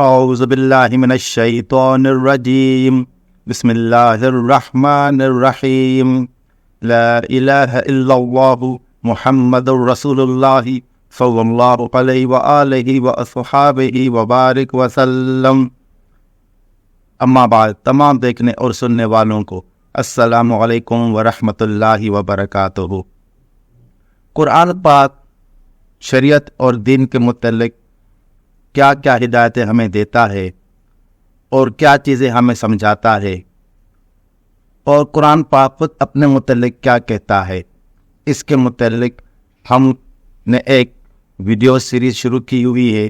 اعوذ باللہ من الشیطان الرجیم بسم اللہ الرحمن الرحیم لا الہ الا اللہ محمد رسول اللہ صلی اللہ علیہ وآلہ واصحابہ وبارک وسلم۔ اما بعد، تمام دیکھنے اور سننے والوں کو السلام علیکم ورحمۃ اللہ وبرکاتہ۔ قرآن پاک شریعت اور دین کے متعلق کیا کیا ہدایتیں ہمیں دیتا ہے اور کیا چیزیں ہمیں سمجھاتا ہے، اور قرآن پاک خود اپنے متعلق کیا کہتا ہے، اس کے متعلق ہم نے ایک ویڈیو سیریز شروع کی ہوئی ہے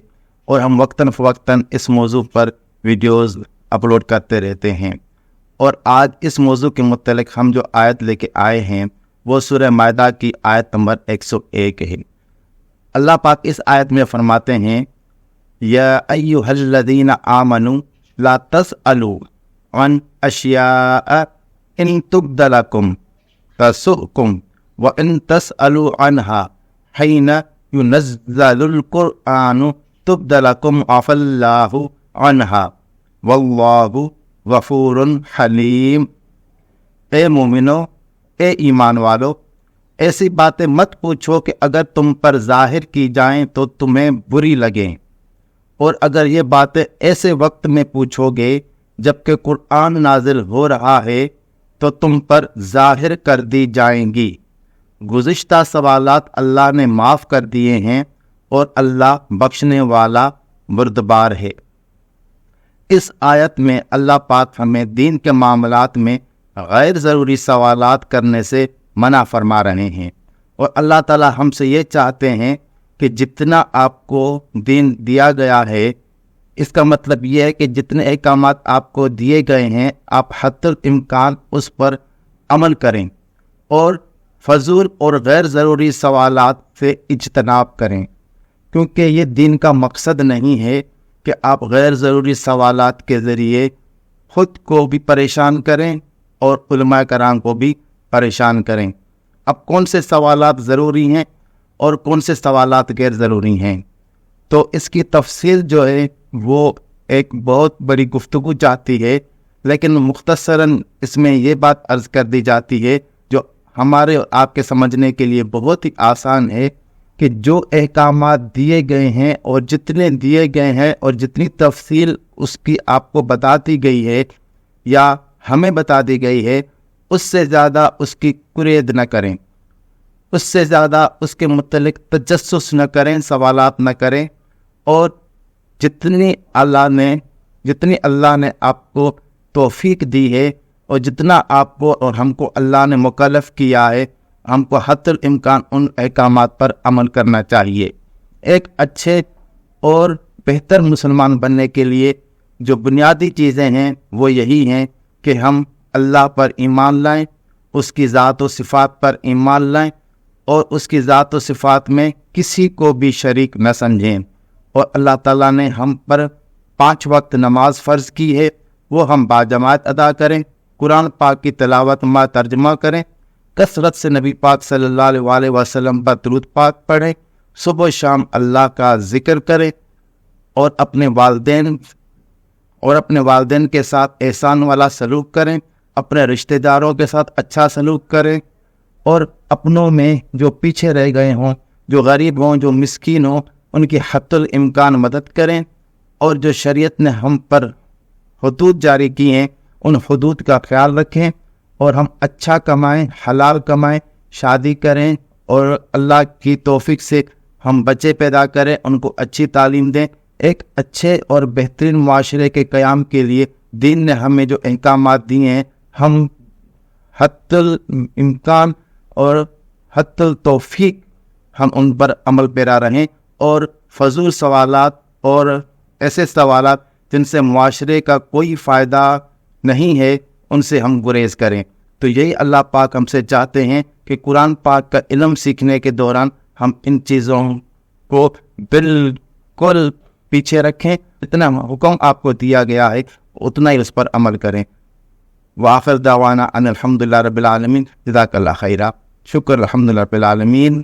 اور ہم وقتاً فوقتاً اس موضوع پر ویڈیوز اپلوڈ کرتے رہتے ہیں۔ اور آج اس موضوع کے متعلق ہم جو آیت لے کے آئے ہیں وہ سورہ مائدہ کی آیت نمبر 101 ہے۔ اللہ پاک اس آیت میں فرماتے ہیں، یا ایھا الذین آمنوا لا تسألوا عن اشیاء ان تبد لکم تسؤکم وان تسألوا عنہا حین ینزل القرآن تبد لکم عفا اللہ عنہا واللہ غفور حلیم۔ اے مومنو، اے ایمان والو، ایسی باتیں مت پوچھو کہ اگر تم پر ظاہر کی جائیں تو تمہیں بری لگیں، اور اگر یہ باتیں ایسے وقت میں پوچھو گے جب کہ قرآن نازل ہو رہا ہے تو تم پر ظاہر کر دی جائیں گی۔ گزشتہ سوالات اللہ نے معاف کر دیے ہیں اور اللہ بخشنے والا بردبار ہے۔ اس آیت میں اللہ پاک ہمیں دین کے معاملات میں غیر ضروری سوالات کرنے سے منع فرما رہے ہیں، اور اللہ تعالی ہم سے یہ چاہتے ہیں کہ جتنا آپ کو دین دیا گیا ہے، اس کا مطلب یہ ہے کہ جتنے احکامات آپ کو دیے گئے ہیں آپ حد الامکان اس پر عمل کریں اور فضول اور غیر ضروری سوالات سے اجتناب کریں، کیونکہ یہ دین کا مقصد نہیں ہے کہ آپ غیر ضروری سوالات کے ذریعے خود کو بھی پریشان کریں اور علماء کرام کو بھی پریشان کریں۔ اب کون سے سوالات ضروری ہیں اور کون سے سوالات غیر ضروری ہیں، تو اس کی تفصیل جو ہے وہ ایک بہت بڑی گفتگو چاہتی ہے، لیکن مختصراً اس میں یہ بات عرض کر دی جاتی ہے جو ہمارے اور آپ کے سمجھنے کے لیے بہت ہی آسان ہے، کہ جو احکامات دیے گئے ہیں اور جتنے دیے گئے ہیں اور جتنی تفصیل اس کی آپ کو بتا دی گئی ہے یا ہمیں بتا دی گئی ہے، اس سے زیادہ اس کی کرید نہ کریں، اس سے زیادہ اس کے متعلق تجسس نہ کریں، سوالات نہ کریں، اور جتنی اللہ نے آپ کو توفیق دی ہے اور جتنا آپ کو اور ہم کو اللہ نے مکلف کیا ہے، ہم کو حد الامکان ان احکامات پر عمل کرنا چاہیے۔ ایک اچھے اور بہتر مسلمان بننے کے لیے جو بنیادی چیزیں ہیں وہ یہی ہیں کہ ہم اللہ پر ایمان لائیں، اس کی ذات و صفات پر ایمان لائیں، اور اس کی ذات و صفات میں کسی کو بھی شریک نہ سمجھیں، اور اللہ تعالیٰ نے ہم پر 5 وقت نماز فرض کی ہے، وہ ہم باجماعت ادا کریں، قرآن پاک کی تلاوت ما ترجمہ کریں، کثرت سے نبی پاک صلی اللہ علیہ وسلم پر درود پاک پڑھیں، صبح و شام اللہ کا ذکر کریں، اور اپنے والدین کے ساتھ احسان والا سلوک کریں، اپنے رشتہ داروں کے ساتھ اچھا سلوک کریں، اور اپنوں میں جو پیچھے رہ گئے ہوں، جو غریب ہوں، جو مسکین ہوں، ان کی حد الامکان مدد کریں، اور جو شریعت نے ہم پر حدود جاری کی ہیں ان حدود کا خیال رکھیں، اور ہم اچھا کمائیں، حلال کمائیں، شادی کریں، اور اللہ کی توفیق سے ہم بچے پیدا کریں، ان کو اچھی تعلیم دیں۔ ایک اچھے اور بہترین معاشرے کے قیام کے لیے دین نے ہمیں جو احکامات دیے ہیں، ہم حد الامکان اور حد التوفیق ہم ان پر عمل پیرا رہیں، اور فضول سوالات اور ایسے سوالات جن سے معاشرے کا کوئی فائدہ نہیں ہے ان سے ہم گریز کریں۔ تو یہی اللہ پاک ہم سے چاہتے ہیں کہ قرآن پاک کا علم سیکھنے کے دوران ہم ان چیزوں کو بالکل پیچھے رکھیں، اتنا حکم آپ کو دیا گیا ہے اتنا ہی اس پر عمل کریں۔ وآخر دعوانا ان الحمدللہ رب العالمین۔ جزاک اللہ خیرہ۔ شکر الحمدللہ رب العالمین۔